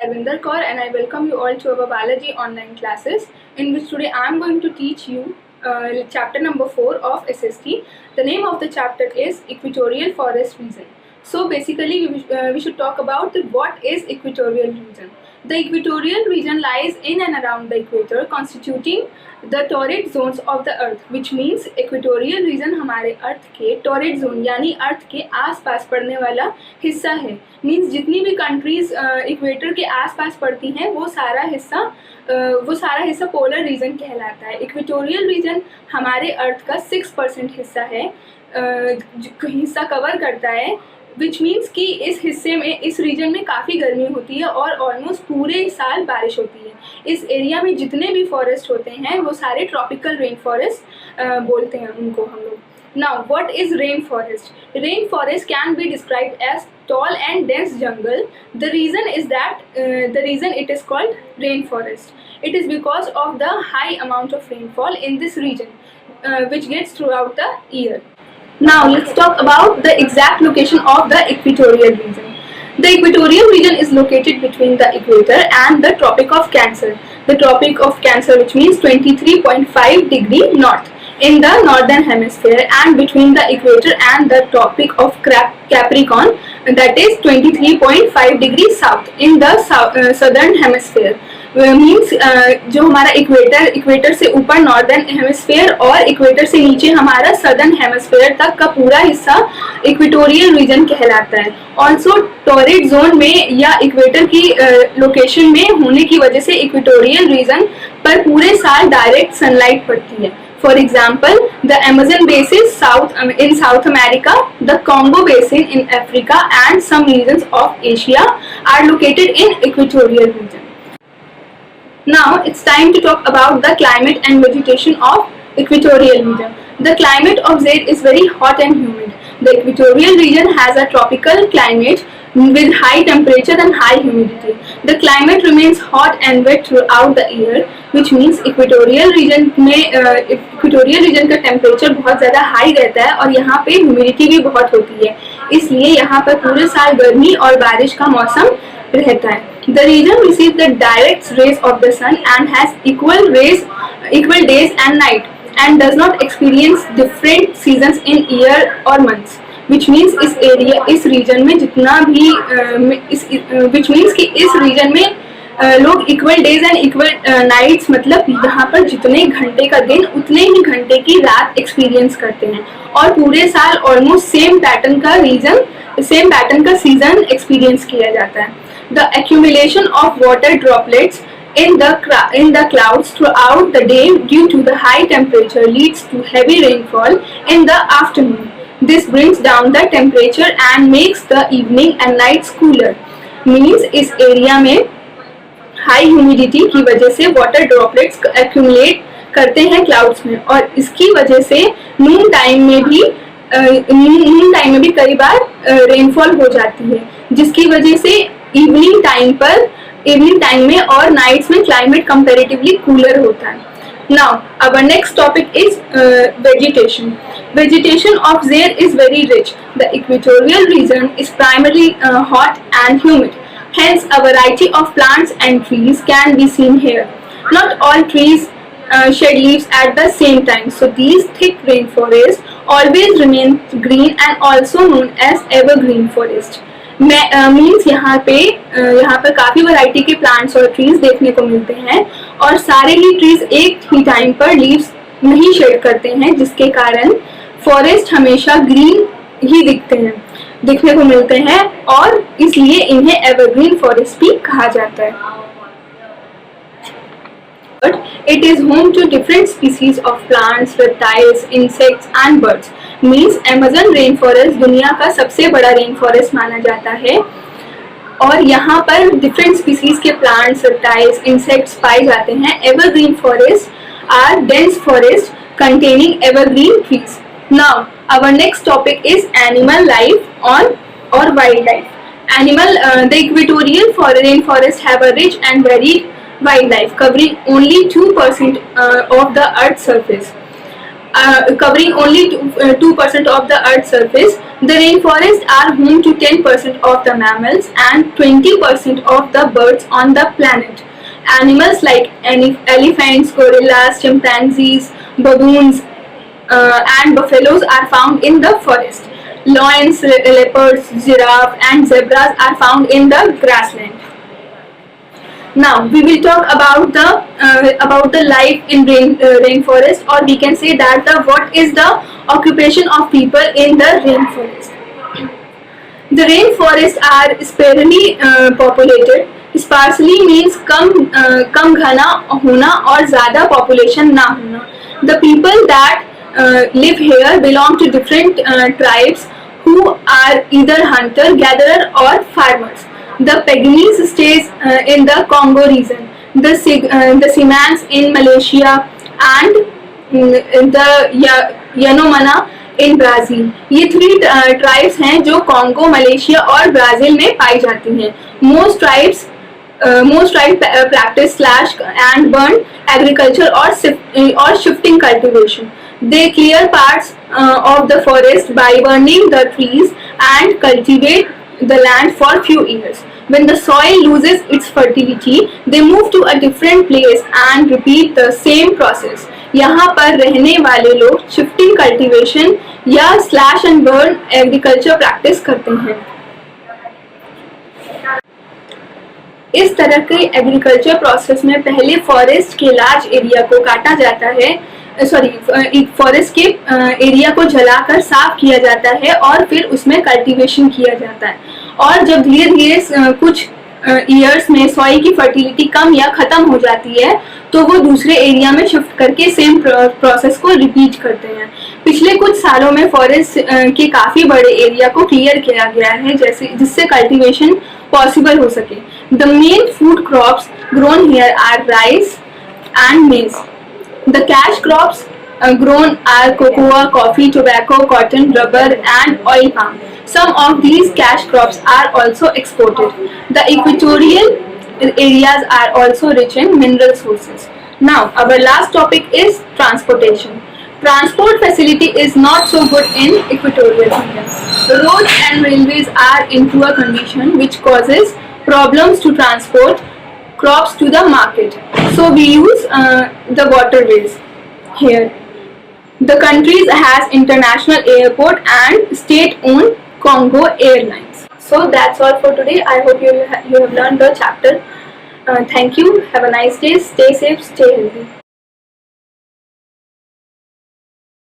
Arvinder Kaur and I welcome you all to our biology online classes, in which today I am going to teach you chapter number 4 of SST. The name of the chapter is Equatorial Forest Region. So basically we should talk about what is equatorial region. The equatorial region lies in and around the equator, constituting the torrid zones of the earth, which means equatorial region हमारे अर्थ के torrid zone यानी अर्थ के आसपास पड़ने वाला हिस्सा है. Means जितनी भी कंट्रीज इक्वेटर के आसपास पड़ती हैं वो सारा हिस्सा पोलर रीजन कहलाता है. इक्वेटोरियल रीजन हमारे अर्थ का 6% हिस्सा है, हिस्सा कवर करता है, विच मीन्स कि इस रीजन में काफ़ी गर्मी होती है और ऑलमोस्ट पूरे साल बारिश होती है. इस एरिया में जितने भी फॉरेस्ट होते हैं वो सारे ट्रॉपिकल रेन फॉरेस्ट बोलते हैं उनको हम लोग. Now what is rain forest? Rain forest can be described as tall and dense jungle. The reason it is called rainforest. It is because of the high amount of rainfall in this region, which gets throughout the year. Now let's talk about the exact location of the equatorial region. The equatorial region is located between the equator and the Tropic of Cancer. The Tropic of Cancer, which means 23.5 degree north in the northern hemisphere, and between the equator and the Tropic of Capricorn, that is 23.5 degrees south in the southern hemisphere. Means जो हमारा equator से ऊपर northern hemisphere और equator से नीचे हमारा southern hemisphere तक का पूरा हिस्सा इक्वेटोरियल रीजन कहलाता है. ऑल्सो टॉरिड जोन में या इक्वेटर की लोकेशन में होने की वजह से इक्वेटोरियल रीजन पर पूरे साल डायरेक्ट सनलाइट पड़ती है. For example, the Amazon basin in South America, the Congo basin in Africa, and some regions of Asia are located in equatorial region. Now it's time to talk about the climate and vegetation of equatorial region. The climate of there is very hot and humid. The equatorial region has a tropical climate with high temperature and high humidity. The climate remains hot and wet throughout the year, which means equatorial region का temperature बहुत ज़्यादा high रहता है और यहाँ पे humidity भी बहुत होती है, इसलिए यहाँ पर पूरे साल गर्मी और बारिश का मौसम रहता है. The region receives the direct rays of the sun and has equal days and night, and does not experience different seasons in year or months. Which means इस रीजन में जितना भी which means कि इस रीजन में लोग equal days and equal nights, मतलब यहाँ पर जितने घंटे का दिन उतने ही घंटे की रात एक्सपीरियंस करते हैं और पूरे साल ऑलमोस्ट सेम पैटर्न का सीजन एक्सपीरियंस किया जाता है. The accumulation of water droplets in the clouds throughout the day due to the high temperature leads to heavy rainfall in the afternoon. This brings down the temperature and makes the evening and nights cooler. Means इस area में high humidity की वजह से water droplets accumulate करते हैं clouds में, और इसकी वजह से नून टाइम में भी कई बार रेनफॉल हो जाती है, जिसकी वजह से इवनिंग टाइम में और नाइट्स में क्लाइमेट कंपैरेटिवली कूलर होता है. Now our next topic is vegetation. Vegetation of there is very rich. The equatorial region is primarily hot and humid. Hence a variety of plants and trees can be seen here. Not all trees shed leaves at the same time, so these thick rainforests always remain green and also known as evergreen forest. Means यहाँ पर काफ़ी variety के plants और trees देखने को मिलते हैं और सारे ही ट्रीज एक ही टाइम पर लीव्स नहीं शेड करते हैं, जिसके कारण फॉरेस्ट हमेशा ग्रीन ही दिखने को मिलते हैं और इसलिए इन्हें एवरग्रीन फॉरेस्ट भी कहा जाता है. It is home to different species of plants, reptiles, insects and birds. Means Amazon rainforest दुनिया का सबसे बड़ा रेनफॉरेस्ट माना जाता है और यहाँ पर डिफरेंट स्पीसीज के प्लांट्स, रेप्टाइल्स, इंसेक्ट्स पाए जाते हैं. Evergreen forest are dense forest containing evergreen trees. Now our next topic is animal life or wildlife. The equatorial rainforest have a rich and varied wildlife covering only 2% of the earth's surface. covering only 2% of the Earth's surface. The rainforests are home to 10% of the mammals and 20% of the birds on the planet. Animals like elephants, gorillas, chimpanzees, baboons, and buffaloes are found in the forest. Lions, leopards, giraffe, and zebras are found in the grassland. Now we will talk about the life in rainforest, or we can say that what is the occupation of people in the rainforest. The rainforests are sparsely populated. Sparsely means कम घना होना और ज़्यादा population ना होना. The people that live here belong to different tribes who are either hunter gatherer or farmers. The Pygmies stays in the Congo region, the Simans in Malaysia, and the Yanomana in Brazil. ये 3 tribes हैं जो Congo, Malaysia और Brazil में पाई जाती हैं. Most tribes practice slash and burn agriculture or shifting cultivation. They clear parts of the forest by burning the trees and cultivate the land for few years. When the soil loses its fertility, they move to a different place and repeat the same process. यहाँ पर रहने वाले लोग shifting cultivation या slash and burn agriculture practice करते हैं. इस तरह के एग्रीकल्चर प्रोसेस में पहले फॉरेस्ट के लार्ज एरिया को काटा जाता है, फॉरेस्ट के एरिया को जलाकर साफ किया जाता है और फिर उसमें कल्टीवेशन किया जाता है. और जब धीरे धीरे कुछ ईयर्स में सॉइल की फर्टिलिटी कम या ख़त्म हो जाती है तो वो दूसरे एरिया में शिफ्ट करके सेम प्रोसेस को रिपीट करते हैं. पिछले कुछ सालों में फॉरेस्ट के काफ़ी बड़े एरिया को क्लियर किया गया है जिससे कल्टीवेशन पॉसिबल हो सके. The main food crops grown here are rice and maize. The cash crops grown are cocoa, coffee, tobacco, cotton, rubber, and oil palm. Some of these cash crops are also exported. The equatorial areas are also rich in mineral sources. Now, our last topic is transportation. Transport facility is not so good in equatorial region. The roads and railways are in poor condition, which causes problems to transport crops to the market. So we use the waterways here. The country has international airport and state-owned Congo Airlines. So that's all for today. I hope you have learned the chapter. Thank you. Have a nice day. Stay safe. Stay healthy.